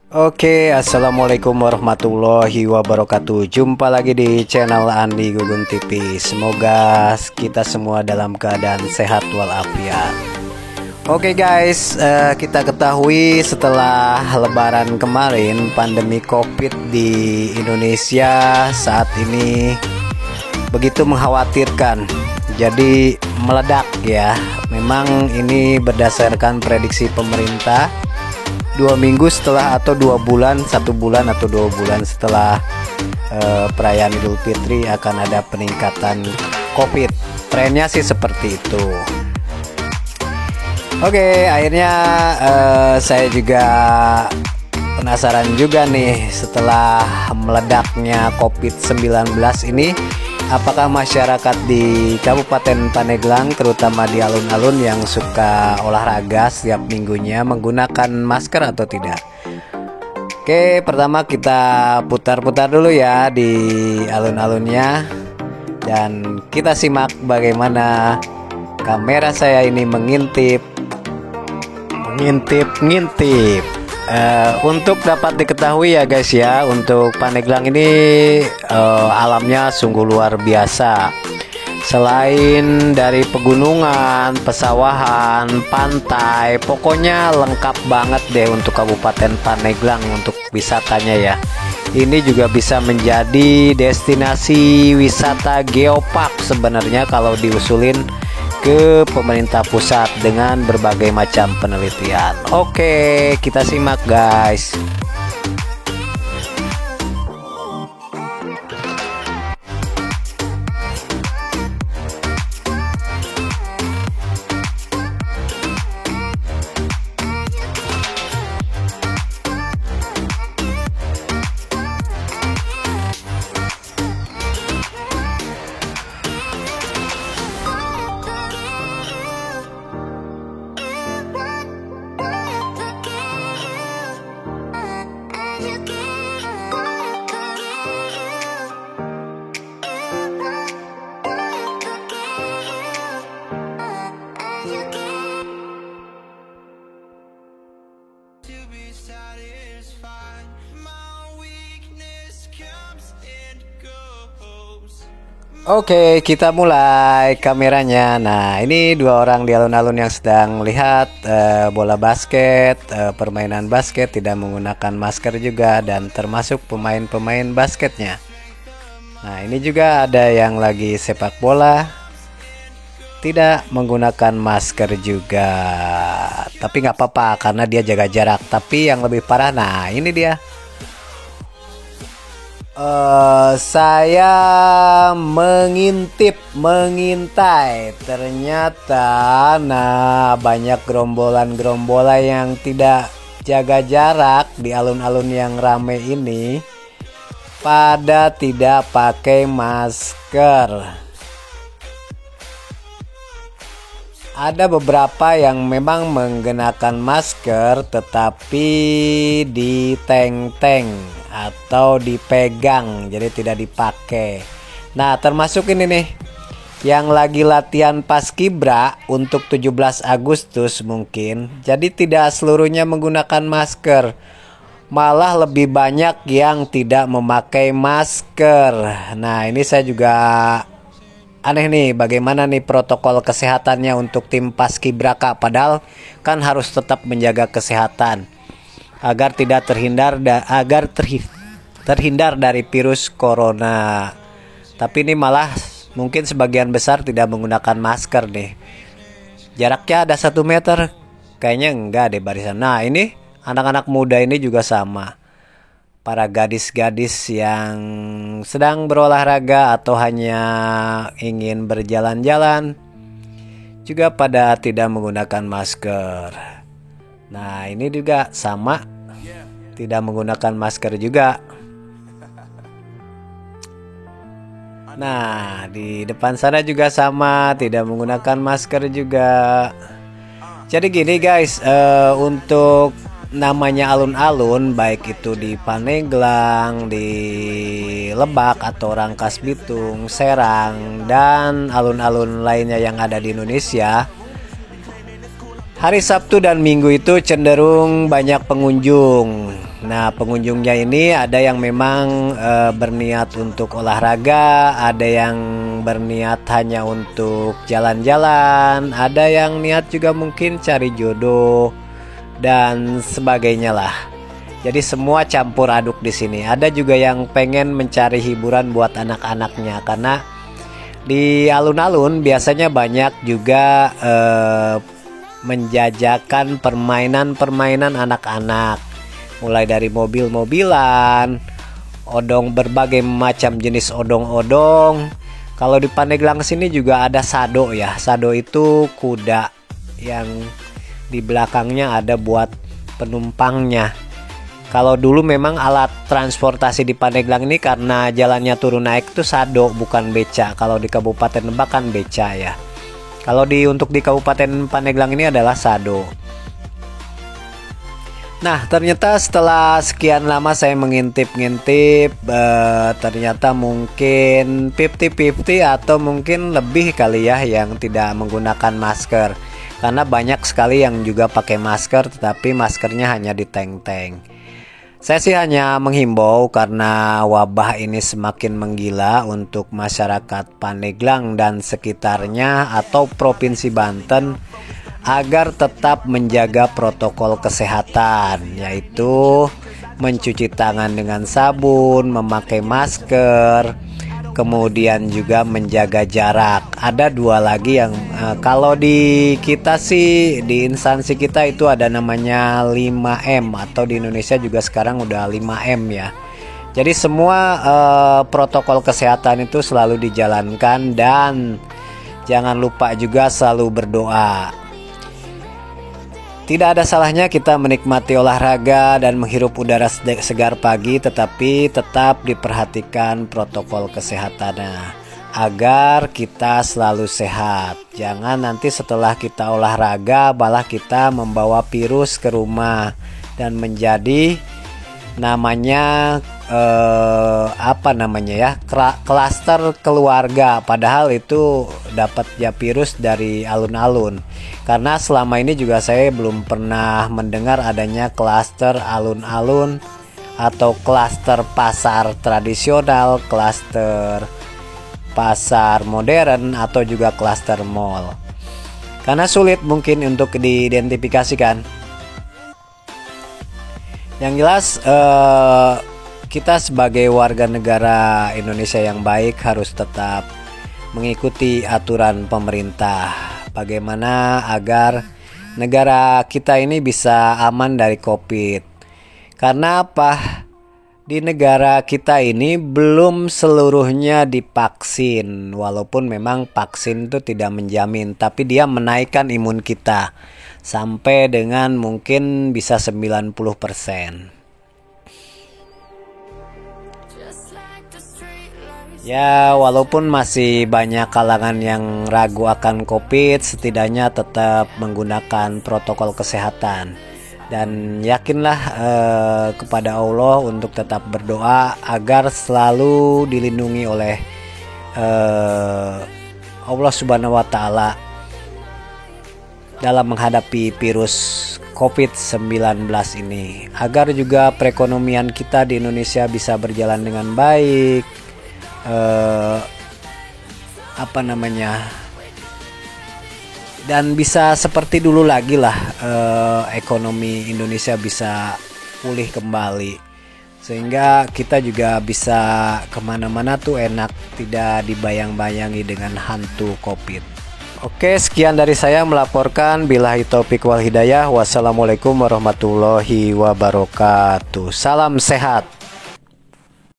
Assalamualaikum warahmatullahi wabarakatuh. Jumpa lagi di channel Andi Gugun TV. Semoga kita semua dalam keadaan sehat walafiat. Guys, kita ketahui setelah lebaran kemarin, pandemi COVID di Indonesia saat ini begitu mengkhawatirkan. Jadi meledak ya. Memang ini berdasarkan prediksi pemerintah. 2 minggu setelah atau 2 bulan, 1 bulan atau 2 bulan setelah perayaan Idul Fitri akan ada peningkatan COVID. Trennya sih seperti itu. Akhirnya saya juga penasaran juga nih setelah meledaknya COVID-19 ini, apakah masyarakat di Kabupaten Pandeglang, terutama di alun-alun yang suka olahraga setiap minggunya, menggunakan masker atau tidak? Pertama kita putar-putar dulu ya di alun-alunnya, dan kita simak bagaimana kamera saya ini mengintip. Untuk dapat diketahui ya guys ya, untuk Pandeglang ini alamnya sungguh luar biasa. Selain dari pegunungan, pesawahan, pantai, pokoknya lengkap banget deh untuk Kabupaten Pandeglang untuk wisatanya ya. Ini juga bisa menjadi destinasi wisata geopark sebenarnya kalau diusulin ke pemerintah pusat dengan berbagai macam penelitian. Kita simak guys. Kita mulai kameranya. Nah, ini 2 orang di alun-alun yang sedang melihat bola basket, permainan basket, tidak menggunakan masker juga, dan termasuk pemain-pemain basketnya. Nah, ini juga ada yang lagi sepak bola, tidak menggunakan masker juga. Tapi nggak apa-apa karena dia jaga jarak. Tapi yang lebih parah, nah ini dia. Saya mengintai, ternyata banyak gerombolan yang tidak jaga jarak di alun-alun yang rame ini pada tidak pakai masker. Ada beberapa yang memang menggunakan masker tetapi di tank atau dipegang, jadi tidak dipakai. Nah, termasuk ini nih yang lagi latihan paskibra untuk 17 Agustus mungkin. Jadi tidak seluruhnya menggunakan masker. Malah lebih banyak yang tidak memakai masker. Nah, ini saya juga aneh nih, bagaimana nih protokol kesehatannya untuk tim paskibraka, padahal kan harus tetap menjaga kesehatan agar tidak terhindar dari virus corona. Tapi ini malah mungkin sebagian besar tidak menggunakan masker nih. Jaraknya ada 1 meter, kayaknya enggak deh barisan. Nah, ini anak-anak muda ini juga sama. Para gadis-gadis yang sedang berolahraga atau hanya ingin berjalan-jalan juga pada tidak menggunakan masker. Nah, ini juga sama, tidak menggunakan masker juga. Nah, di depan sana juga sama, tidak menggunakan masker juga. Jadi gini guys, untuk namanya alun-alun, baik itu di Pandeglang, di Lebak atau Rangkas Bitung, Serang, dan alun-alun lainnya yang ada di Indonesia, Hari Sabtu dan Minggu itu cenderung banyak pengunjung. Nah, pengunjungnya ini ada yang memang berniat untuk olahraga, ada yang berniat hanya untuk jalan-jalan, ada yang niat juga mungkin cari jodoh dan sebagainya lah. Jadi semua campur aduk di sini. Ada juga yang pengen mencari hiburan buat anak-anaknya, karena di alun-alun biasanya banyak juga menjajakan permainan-permainan anak-anak, mulai dari mobil-mobilan, odong, berbagai macam jenis odong-odong. Kalau di Pandeglang sini juga ada sado ya. Sado itu kuda yang di belakangnya ada buat penumpangnya. Kalau dulu memang alat transportasi di Pandeglang ini karena jalannya turun naik itu sado, bukan beca. Kalau di Kabupaten Lebak kan beca ya. Kalau untuk di Kabupaten Pandeglang ini adalah sado. Nah, ternyata setelah sekian lama saya mengintip-ngintip, ternyata mungkin 50-50 atau mungkin lebih kali ya yang tidak menggunakan masker. Karena banyak sekali yang juga pakai masker tetapi maskernya hanya di tank-tank. Saya sih hanya menghimbau karena wabah ini semakin menggila untuk masyarakat Pandeglang dan sekitarnya atau Provinsi Banten agar tetap menjaga protokol kesehatan, yaitu mencuci tangan dengan sabun, memakai masker, kemudian juga menjaga jarak. Ada dua lagi yang kalau di kita sih, di instansi kita itu ada namanya 5M, atau di Indonesia juga sekarang udah 5M ya. Jadi semua protokol kesehatan itu selalu dijalankan, dan jangan lupa juga selalu berdoa. Tidak ada salahnya kita menikmati olahraga dan menghirup udara segar pagi, tetapi tetap diperhatikan protokol kesehatannya agar kita selalu sehat. Jangan nanti setelah kita olahraga malah kita membawa virus ke rumah dan menjadi namanya klaster keluarga, padahal itu dapat ya virus dari alun-alun. Karena selama ini juga saya belum pernah mendengar adanya klaster alun-alun atau klaster pasar tradisional, klaster pasar modern, atau juga klaster mall. Karena sulit mungkin untuk diidentifikasikan. Yang jelas kita sebagai warga negara Indonesia yang baik harus tetap mengikuti aturan pemerintah. Bagaimana agar negara kita ini bisa aman dari COVID. Karena apa? Di negara kita ini belum seluruhnya divaksin. Walaupun memang vaksin itu tidak menjamin, tapi dia menaikkan imun kita sampai dengan mungkin bisa 90%. Ya, walaupun masih banyak kalangan yang ragu akan COVID, setidaknya tetap menggunakan protokol kesehatan. Dan yakinlah kepada Allah untuk tetap berdoa agar selalu dilindungi oleh Allah Subhanahu wa Ta'ala dalam menghadapi virus COVID-19 ini, agar juga perekonomian kita di Indonesia bisa berjalan dengan baik. Dan bisa seperti dulu lagi lah, ekonomi Indonesia bisa pulih kembali, sehingga kita juga bisa kemana-mana tuh enak, tidak dibayang-bayangi dengan hantu COVID. Oke, sekian dari saya melaporkan. Billahi taufik wal hidayah. Wassalamualaikum warahmatullahi wabarakatuh. Salam sehat.